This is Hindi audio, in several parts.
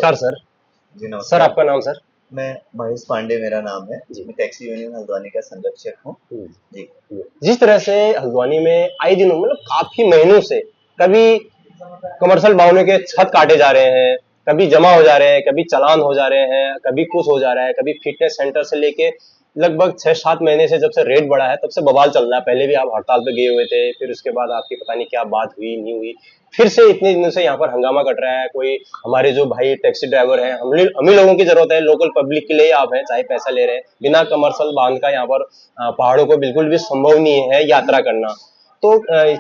नमस्कार सर। जी सर नमस्कार। आपका नाम सर? मैं महेश पांडे मेरा नाम है। जी। मैं टैक्सी यूनियन हल्द्वानी का संरक्षक हूँ। हुँ, जी। हुँ। जिस तरह से हल्द्वानी में आए दिन मतलब काफ़ी महीनों से कभी कमर्शियल भवनों के छत काटे जा रहे हैं, कभी जमा हो जा रहे हैं, कभी चालान हो जा रहे हैं, कभी कुछ हो जा रहा है, कभी फिटनेस सेंटर से लेके लगभग 6-7 महीने से जब से रेट बढ़ा है तब से बवाल चल रहा है। पहले भी आप हड़ताल पे गए हुए थे, फिर उसके बाद आपकी पता नहीं क्या बात हुई, नहीं हुई। फिर से इतने दिनों से यहाँ पर हंगामा कट रहा है। कोई हमारे जो भाई टैक्सी ड्राइवर हैं, हम ही लोगों की ज़रूरत है, लोकल पब्लिक के लिए ही आप हैं, चाहे पैसा ले रहे हैं। बिना कमर्शियल वाहन का यहाँ पर पहाड़ों को बिल्कुल भी संभव नहीं है यात्रा करना। तो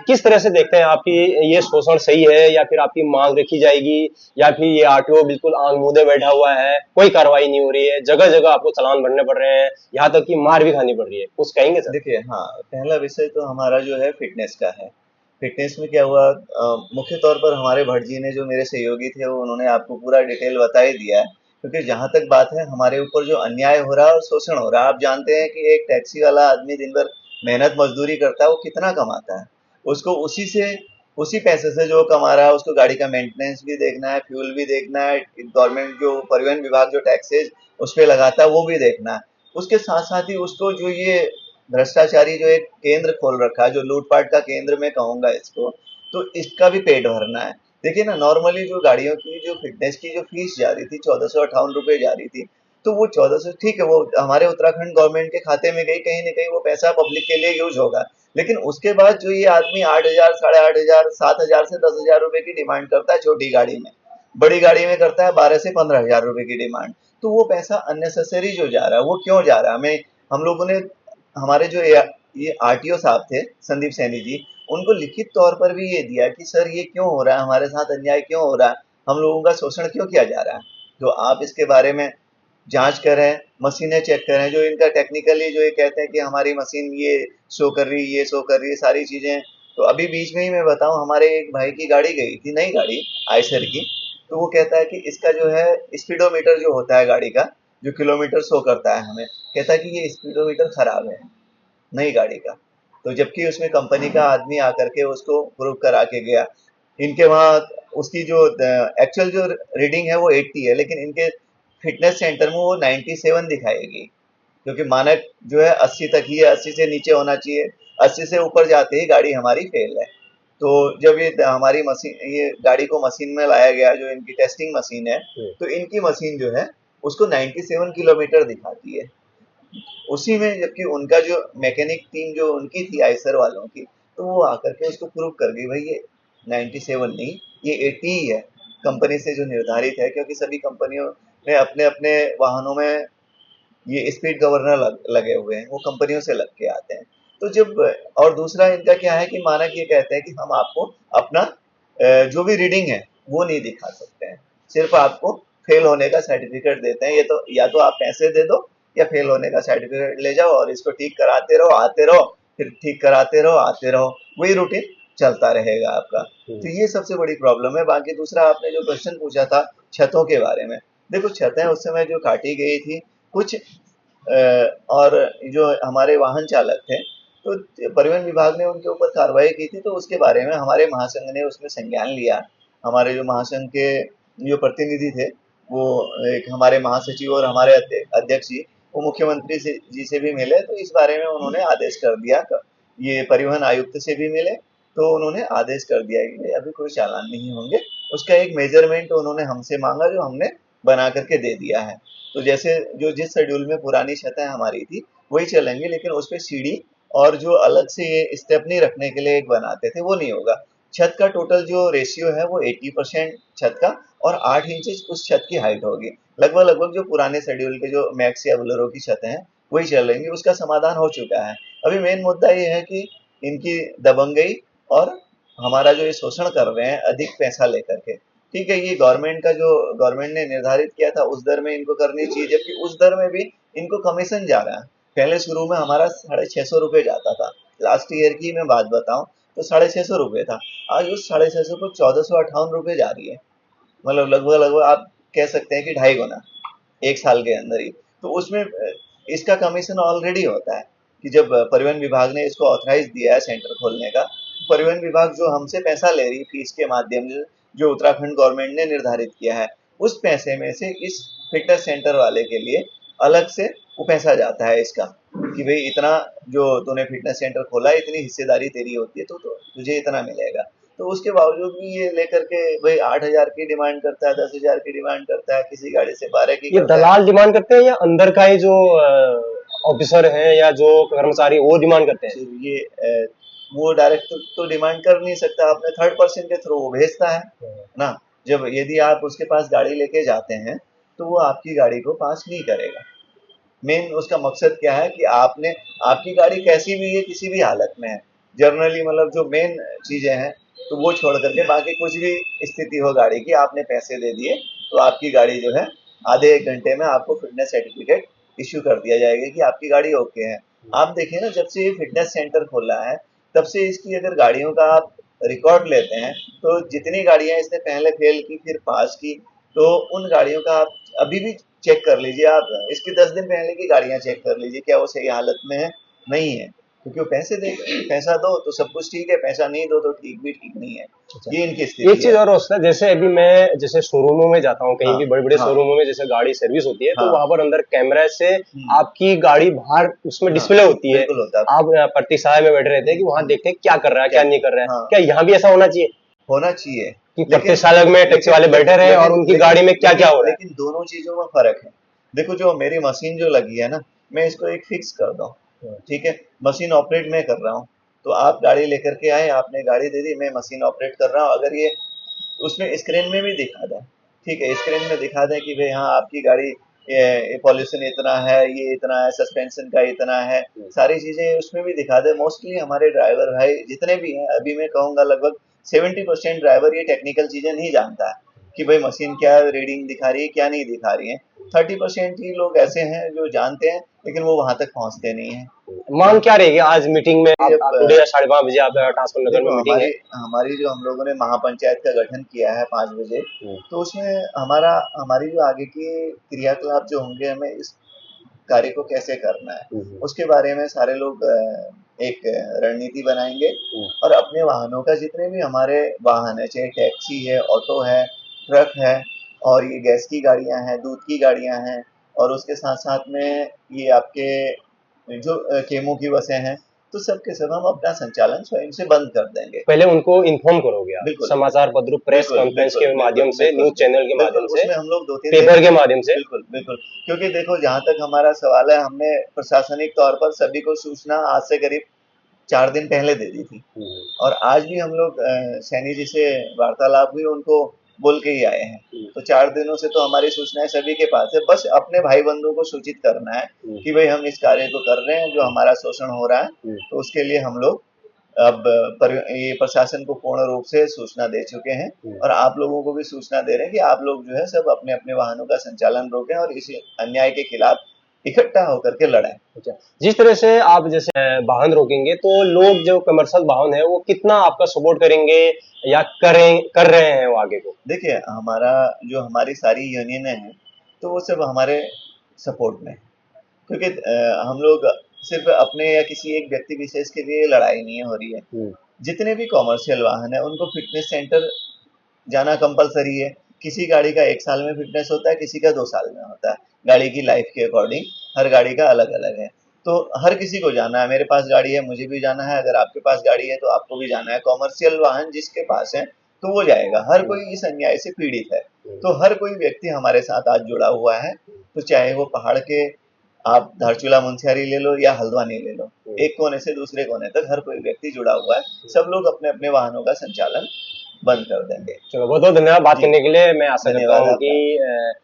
किस तरह से देखते हैं आपकी ये शोषण सही है या फिर आपकी मांग रखी जाएगी या फिर ये आरटीओ बिल्कुल आंख मूंदे बैठा हुआ है, कोई कार्रवाई नहीं हो रही है, जगह जगह आपको चालान भरने पड़ रहे हैं, यहाँ तक कि मार भी खानी पड़ रही है, कुछ कहेंगे सर? देखिए, हाँ, पहला विषय तो हमारा जो है फ़िटनेस का है। फ़िटनेस में क्या हुआ, मुख्य तौर पर हमारे भट्ट जी ने, जो मेरे सहयोगी थे, वो उन्होंने आपको पूरा डिटेल बता ही दिया है। क्योंकि जहाँ तक बात है, हमारे ऊपर जो अन्याय हो रहा है और शोषण हो रहा है, आप जानते हैं कि एक टैक्सी वाला आदमी दिन भर मेहनत मज़दूरी करता है, वो कितना कमाता है। उसको उसी पैसे से जो कमा रहा है, उसको गाड़ी का मेंटेनेंस भी देखना है, फ्यूल भी देखना है, गवर्नमेंट जो परिवहन विभाग जो टैक्सेज़ उस पे लगाता है, वो भी देखना है। उसके साथ-साथ ही उसको जो ये भ्रष्टाचारी जो एक केंद्र खोल रखा है, जो लूटपाट का केंद्र मैं कहूँगा इसको, तो इसका भी पेट भरना है। देखिए ना, नॉर्मली जो गाड़ियों की जो फ़िटनेस की जो फ़ीस जा रही थी, ₹1458 जा रही थी, तो वो 1400 ठीक है, वो हमारे उत्तराखंड गवर्नमेंट के खाते में गई, कहीं न कहीं वो पैसा पब्लिक के लिए यूज़ होगा। लेकिन उसके बाद जो ये आदमी 8,000, साढ़े 8,000, 7,000 से 10,000 रुपए की डिमांड करता है छोटी गाड़ी में। बड़ी गाड़ी में करता है 12 से 15,000 रुपए की डिमांड। तो वो पैसा अननेसेसरी जो जा रहा है, वो क्यों जा रहा है? हम लोगों ने, हमारे जो ये आरटीओ साहब थे, संदीप सैनी जी, उनको लिखित तौर पर भी ये दिया कि सर ये क्यों हो रहा है, हमारे साथ अन्याय क्यों हो रहा है, हम लोगों का शोषण क्यों किया जा रहा है। तो आप इसके बारे में जांच करें, मशीनें चेक करें, जो इनका टेक्निकली जो ये कहते हैं कि हमारी मशीन ये शो कर रही है, ये शो कर रही है, सारी चीज़ें। तो अभी बीच में ही मैं बताऊं, हमारे एक भाई की गाड़ी गई थी, नई गाड़ी आयसर की। तो वो कहता है कि इसका जो है स्पीडोमीटर जो होता है गाड़ी का, जो किलोमीटर शो करता है हमें, कहता है कि ये स्पीडोमीटर खराब है नई गाड़ी का। तो जबकि उसमें कंपनी का आदमी आकर के उसको प्रूव करा के गया। इनके वहाँ उसकी जो एक्चुअल जो रीडिंग है वो 80 है, लेकिन इनके फिटनेस सेंटर में वो 97 दिखाएगी, क्योंकि मानक जो है 80 तक ही है, 80 से नीचे होना चाहिए। 80 से ऊपर जाते ही गाड़ी हमारी फेल है। तो जब ये हमारी मशीन, ये गाड़ी को मशीन में लाया गया, जो इनकी टेस्टिंग मशीन है, हुँ, तो इनकी मशीन जो है उसको 97 किलोमीटर दिखाती है उसी में। जबकि उनका जो मैकेनिक टीम जो उनकी थी आइसर वालों की, तो वो आकर के उसको प्रूव कर गई, भाई ये 97 नहीं, ये 80 ही है, कंपनी से जो निर्धारित है। क्योंकि सभी कंपनियों ने अपने अपने वाहनों में ये स्पीड गवर्नर लगे हुए हैं, वो कंपनियों से लग के आते हैं। तो जब, और दूसरा इनका क्या है कि मानक ये कहते हैं कि हम आपको अपना जो भी रीडिंग है वो नहीं दिखा सकते हैं, सिर्फ आपको फेल होने का सर्टिफिकेट देते हैं। ये तो या तो आप पैसे दे दो या फेल होने का सर्टिफिकेट ले जाओ और इसको ठीक कराते रहो, आते रहो, फिर ठीक कराते रहो, आते रहो, वही रूटीन चलता रहेगा आपका। हुँ, तो ये सबसे बड़ी प्रॉब्लम है। बाकी दूसरा आपने जो क्वेश्चन पूछा था छतों के बारे में, देखो छतें उस समय जो काटी गई थी, कुछ और जो हमारे वाहन चालक थे, तो परिवहन विभाग ने उनके ऊपर कार्रवाई की थी, तो उसके बारे में हमारे महासंघ ने उसमें संज्ञान लिया। हमारे जो महासंघ के जो प्रतिनिधि थे, वो एक हमारे महासचिव और हमारे अध्यक्ष जी, वो मुख्यमंत्री जी से भी मिले, तो इस बारे में उन्होंने आदेश कर दिया। ये परिवहन आयुक्त से भी मिले, तो उन्होंने आदेश कर दिया कि अभी कोई चालान नहीं होंगे। उसका एक मेजरमेंट उन्होंने हमसे मांगा, जो हमने बना करके दे दिया है। तो जैसे जो जिस शेड्यूल में पुरानी छतें हमारी थी वही चलेंगी, लेकिन उस पे सीढ़ी और जो अलग से ये स्टेपनी रखने के लिए एक बनाते थे, वो नहीं होगा। छत का टोटल जो रेशियो है वो 80% छत का, और 8 इंच उस छत की हाइट होगी। लगभग लगभग जो पुराने शेड्यूल के जो मैक्स या बोलेरो की छतें हैं वही चलेंगी। उसका समाधान हो चुका है। अभी मेन मुद्दा ये है कि इनकी दबंगई और हमारा जो ये शोषण कर रहे हैं अधिक पैसा लेकर के। ठीक है, ये गवर्नमेंट ने निर्धारित किया था उस दर में इनको करनी चाहिए, जबकि उस दर में भी इनको कमीशन जा रहा है। पहले शुरू में हमारा 650 रुपये जाता था, लास्ट ईयर की मैं बात बताऊं, तो 650 रुपये था। आज उस 650 को 1458 रुपये जा रही है। मतलब लगभग लगभग आप कह सकते हैं कि 2.5 गुना एक साल के अंदर ही। तो उसमें इसका कमीशन ऑलरेडी होता है कि जब परिवहन विभाग ने इसको ऑथराइज दिया है सेंटर खोलने का, तो परिवहन विभाग जो हमसे पैसा ले रही है फीस के माध्यम से, जो उत्तराखंड गवर्नमेंट ने निर्धारित किया है, उस पैसे में से इस फिटनेस सेंटर वाले के लिए अलग से वो पैसा जाता है इसका, कि भाई इतना जो तूने फिटनेस सेंटर खोला है इतनी हिस्सेदारी तेरी होती है, तो तुझे इतना मिलेगा। तो उसके बावजूद भी ये लेकर के भाई 8,000 की डिमांड करता है, 10,000 की डिमांड करता है, किसी गाड़ी से 12 की ये करता है। दलाल डिमांड करते हैं या अंदर का ही जो ऑफिसर है या जो कर्मचारी वो डिमांड करते हैं? फिर ये वो डायरेक्ट तो डिमांड कर नहीं सकता, अपने थर्ड पर्सन के थ्रू वो भेजता है ना। जब यदि आप उसके पास गाड़ी लेके जाते हैं तो वो आपकी गाड़ी को पास नहीं करेगा। मेन उसका मकसद क्या है कि आपने आपकी गाड़ी कैसी भी है, किसी भी हालत में है, जनरली मतलब जो मेन चीजें हैं तो वो छोड़ करके बाकी कुछ भी स्थिति हो गाड़ी की, आपने पैसे दे दिए तो आपकी गाड़ी जो है आधे 1 घंटे में आपको फिटनेस सर्टिफिकेट इश्यू कर दिया जाएगा कि आपकी गाड़ी ओके है। आप देखिए ना, जब से ये फिटनेस सेंटर खोला है तब से इसकी अगर गाड़ियों का आप रिकॉर्ड लेते हैं तो जितनी गाड़ियां इसने पहले फेल की फिर पास की, तो उन गाड़ियों का आप अभी भी चेक कर लीजिए। आप इसकी 10 दिन पहले की गाड़ियां चेक कर लीजिए, क्या वो सही हालत में है? नहीं है, क्योंकि वो पैसा दो तो सब कुछ ठीक है, पैसा नहीं दो तो ठीक भी ठीक नहीं है। ये इनकी एक स्थिति चीज है। और होता है, जैसे अभी मैं जैसे शोरूमों में जाता हूँ, कहीं हाँ भी बड़े बड़े हाँ शोरूमों में जैसे गाड़ी सर्विस होती है तो हाँ वहां पर अंदर कैमरा से हम्म, आपकी गाड़ी बाहर उसमें हाँ डिस्प्ले होती है। बिल्कुल होता है। आप प्रतीक्षालय में बैठे रहते हैं कि वहां हम्म, देखते हैं क्या कर रहा है क्या क्या नहीं कर रहा है। हाँ क्या यहाँ भी ऐसा होना चाहिए होना चाहिए, कि लेकिन प्रतीक्षालय में टैक्सी वाले बैठे रहे और उनकी गाड़ी में क्या क्या हो रहा है? लेकिन दोनों चीजों में फर्क है। देखो, जो मेरी मशीन जो लगी है ना, मैं इसको एक फिक्स कर दूं, ठीक है, मशीन ऑपरेट मैं कर रहा हूँ, तो आप गाड़ी लेकर के आए, आपने गाड़ी दे दी, मैं मशीन ऑपरेट कर रहा हूँ, अगर ये उसमें स्क्रीन में भी दिखा दें, ठीक है, स्क्रीन में दिखा दें कि भाई हाँ आपकी गाड़ी ये पॉल्यूशन इतना है, ये इतना है, सस्पेंशन का इतना है, सारी चीजें उसमें भी दिखा दें। मोस्टली हमारे ड्राइवर भाई जितने भी हैं, अभी मैं कहूँगा लगभग 70% ड्राइवर ये टेक्निकल चीजें नहीं जानता है कि भाई मशीन क्या रीडिंग दिखा रही है क्या नहीं दिखा रही है। 30% ही लोग ऐसे हैं जो जानते हैं लेकिन वो वहां तक पहुंचते नहीं है। मांग क्या रहेगी आज मीटिंग में? ये आप टुडे 5:30 बजे आप ट्रांसफर नगर में देखो, मीटिंग है। हमारी हमारी जो हम लोगों ने महापंचायत का गठन किया है 5 बजे, तो उसमें हमारी जो आगे की क्रियाकलाप जो होंगे, हमें इस कार्य को कैसे करना है उसके बारे में सारे लोग एक रणनीति बनाएंगे, और अपने वाहनों का, जितने भी हमारे वाहन है, चाहे टैक्सी है, ऑटो है, ट्रक है, और ये गैस की गाड़ियां हैं, दूध की गाड़ियां हैं, और उसके साथ साथ में ये आपके जो केमो की बसें हैं, तो सब के सब हम अपना संचालन स्वयं से बंद कर देंगे। पहले उनको इन्फॉर्म करोगे आप, बिल्कुल समाचार पत्र, प्रेस बिल्कुल कॉन्फ्रेंस बिल्कुल के बिल्कुल माध्यम से, बिल्कुल न्यूज चैनल के बिल्कुल माध्यम से, उसमें हम लोग 2-3 दिन, पेपर के माध्यम से। बिल्कुल बिल्कुल, क्योंकि देखो, जहां तक हमारा सवाल है, हमने प्रशासनिक तौर पर सभी को सूचना आज से करीब 4 दिन पहले दे दी थी, और आज भी हम लोग सैनी जी से वार्तालाप हुई, उनको बोल के ही आए हैं। तो 4 दिनों से तो हमारी सूचनाएं सभी के पास है, बस अपने भाई बंधुओं को सूचित करना है कि भाई हम इस कार्य को कर रहे हैं, जो हमारा शोषण हो रहा है, तो उसके लिए हम लोग अब ये प्रशासन को पूर्ण रूप से सूचना दे चुके हैं, और आप लोगों को भी सूचना दे रहे हैं कि आप लोग जो है सब अपने अपने वाहनों का संचालन रोकें और इस अन्याय के खिलाफ इकट्ठा होकर के लड़ें। अच्छा, जिस तरह से आप जैसे वाहन रोकेंगे तो लोग जो कमर्शियल वाहन है वो कितना आपका सपोर्ट करेंगे या कर रहे हैं वो आगे को? देखिए, हमारी सारी यूनियनें हैं, तो वो सब हमारे सपोर्ट में है। क्योंकि हम लोग सिर्फ अपने या किसी एक व्यक्ति विशेष के लिए लड़ाई नहीं हो रही है। जितने भी कॉमर्शियल वाहन है उनको फिटनेस सेंटर जाना कंपलसरी है। किसी गाड़ी का 1 साल में फिटनेस होता है, किसी का 2 साल में होता है, गाड़ी की लाइफ के अकॉर्डिंग हर गाड़ी का अलग अलग है। तो हर किसी को जाना है, मेरे पास गाड़ी है मुझे भी जाना है, अगर आपके पास गाड़ी है तो आपको भी जाना है। कॉमर्शियल वाहन जिसके पास है तो वो जाएगा, हर कोई इस अन्याय से पीड़ित है। तो हर कोई व्यक्ति हमारे साथ आज जुड़ा हुआ है, तो चाहे वो पहाड़ के आप धारचूला मुंशियारी ले लो या हल्द्वानी ले लो, एक कोने से दूसरे कोने तक हर कोई व्यक्ति जुड़ा हुआ है। सब लोग अपने अपने वाहनों का संचालन बंद कर देंगे। चलो, बहुत बहुत धन्यवाद बात जी, करने के लिए। मैं आशा करता धन्यवाद हूँ आपका। कि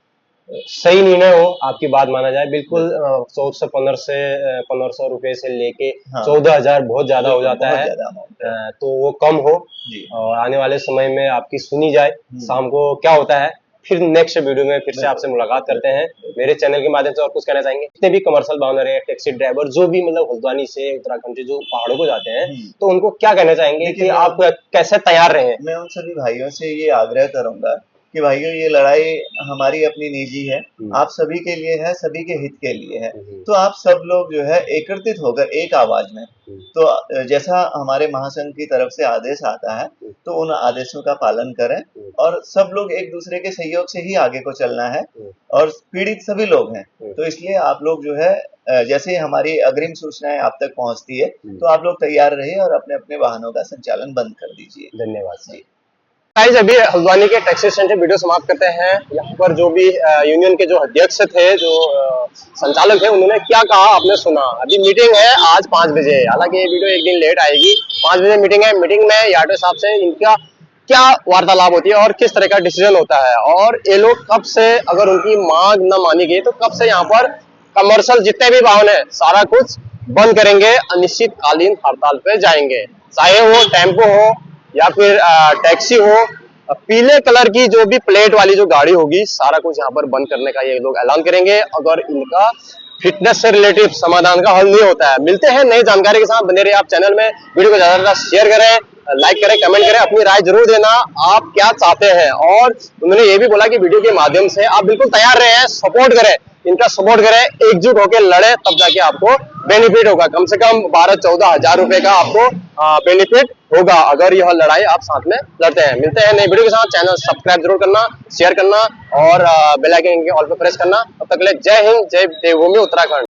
सही निर्णय हो, आपकी बात माना जाए। बिल्कुल 1400 रुपए से लेके हाँ 14,000 बहुत ज्यादा हो बिल्कुल, जाता बहुत है। ज्यादा अमाउंट है। तो वो कम हो जी, और आने वाले समय में आपकी सुनी जाए। शाम को क्या होता है, फिर नेक्स्ट वीडियो में फिर से आपसे मुलाकात करते हैं मेरे चैनल के माध्यम से। और कुछ कहना चाहेंगे? जितने भी कमर्शियल वाहन है, टैक्सी ड्राइवर, जो भी मतलब हल्द्वानी से उत्तराखंड से जो पहाड़ों को जाते हैं, तो उनको क्या कहना चाहेंगे कि देखिए, आप कैसे तैयार रहे? मैं उन सभी भाइयों से ये आग्रह करूंगा कि भाइयों ये लड़ाई हमारी अपनी निजी है, आप सभी के लिए है, सभी के हित के लिए है। तो आप सब लोग जो है एकत्रित होकर एक आवाज में, तो जैसा हमारे महासंघ की तरफ से आदेश आता है तो उन आदेशों का पालन करें और सब लोग एक दूसरे के सहयोग से ही आगे को चलना है और पीड़ित सभी लोग हैं। तो इसलिए आप लोग जो है जैसे हमारी अग्रिम सूचनाएं आप तक पहुंचती है तो आप लोग तैयार रहिए और अपने अपने वाहनों का संचालन बंद कर दीजिए। धन्यवाद जी। गाइस, अभी हल्द्वानी के टैक्सी स्टैंड से वीडियो समाप्त करते हैं। यहाँ पर जो भी यूनियन के जो अध्यक्ष थे, जो संचालक थे, उन्होंने क्या कहा आपने सुना। अभी मीटिंग है आज 5 बजे, हालांकि ये वीडियो एक दिन लेट आएगी। 5 बजे मीटिंग है। मीटिंग में यार्डो साहब से इनका क्या वार्तालाप होती है और किस तरह का डिसीजन होता है, और ये लोग कब से, अगर उनकी मांग न मानी गई तो कब से यहाँ पर कमर्शियल जितने भी वाहन है सारा कुछ बंद करेंगे, अनिश्चितकालीन हड़ताल पे जाएंगे। चाहे वो टेम्पो हो या फिर टैक्सी हो, पीले कलर की जो भी प्लेट वाली जो गाड़ी होगी, सारा कुछ यहाँ पर बंद करने का ये लोग ऐलान करेंगे अगर इनका फिटनेस से रिलेटिव समाधान का हल नहीं होता है। मिलते हैं नई जानकारी के साथ। बने रहिए आप चैनल में। वीडियो को ज्यादा से ज्यादा शेयर करें, लाइक करें, कमेंट करें, अपनी राय जरूर देना आप क्या चाहते हैं। और उन्होंने ये भी बोला कि वीडियो के माध्यम से आप बिल्कुल तैयार रहे, सपोर्ट करें, इनका सपोर्ट करें, एकजुट होकर लड़े, तब जाके आपको बेनिफिट होगा। कम से कम 12-14 हजार रुपए का आपको बेनिफिट होगा अगर यह लड़ाई आप साथ में लड़ते हैं। मिलते हैं नई वीडियो के साथ। चैनल सब्सक्राइब जरूर करना, शेयर करना और बेल आइकन के ऑल पे प्रेस करना। तब तक के लिए जय हिंद, जय देवभूमि उत्तराखंड।